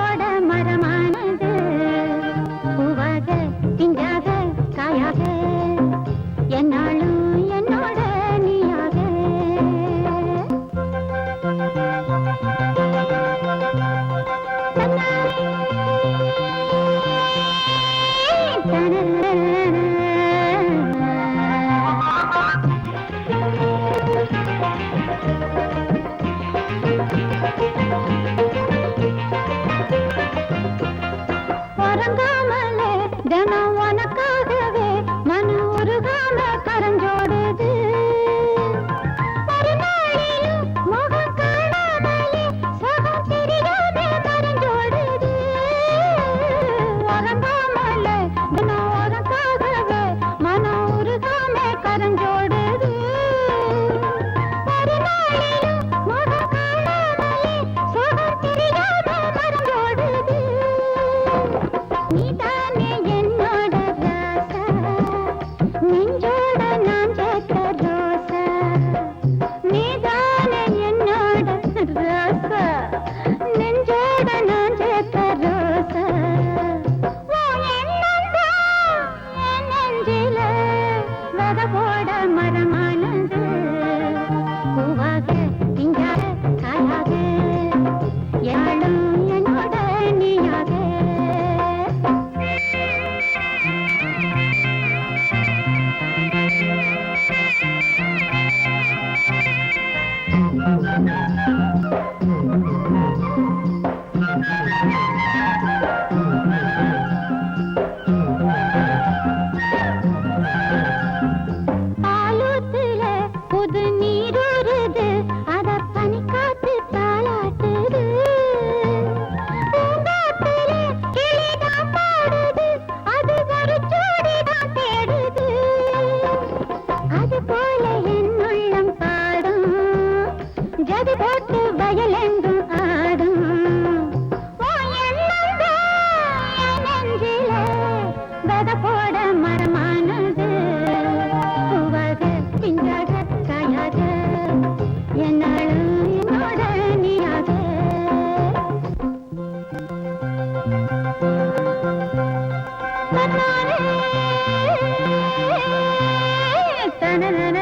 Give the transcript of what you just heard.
போட மரமானது பூவாக பிஞ்சாக காயாக என்னாலும் என்னோட நீயாக உறங்காமலே தினம் உனக்காகவே மன உருகாம கரஞ்சோடுது மறுநாளிலும் முகம் காணாமலே சுகம் தெரியாம கரஞ்சோடுது உறங்காமலே தினம் உனக்காகவே மன உருகாம கரஞ்சோடுது மறுநாளிலும் முகம் காணாமலே சுகம் தெரியாம கரஞ்சோடுது நீதானே என்னோட ராசா நெஞ்சோட நான் சேர்த்த ரோசா நீதானே என்னோட ராசா நெஞ்சோட நான் சேர்த்த ரோசா உன் எண்ணம்தான் என் நெஞ்சில விதை போட மரமானது பூவாக பிஞ்சாக காயாக யாழும் என்னோட நீயாக பாலூத்துல புது நீரூறுது அத பனிக்காத்து தாளாட்டுது பூங்காத்துல கிளிதான் பாடுது அது ஒரு ஜோடிதான் தேடுது அது போல என் உள்ளம் பாடும் ஜதி போட்டு வயலெங்கும் ஆடும் உன் எண்ணம்தான் என் நெஞ்சில விதை போட மரமானது பூவாக பிஞ்சாக காயாக என்னாலும் என்னோட நீயாக தன்னாலே தனனன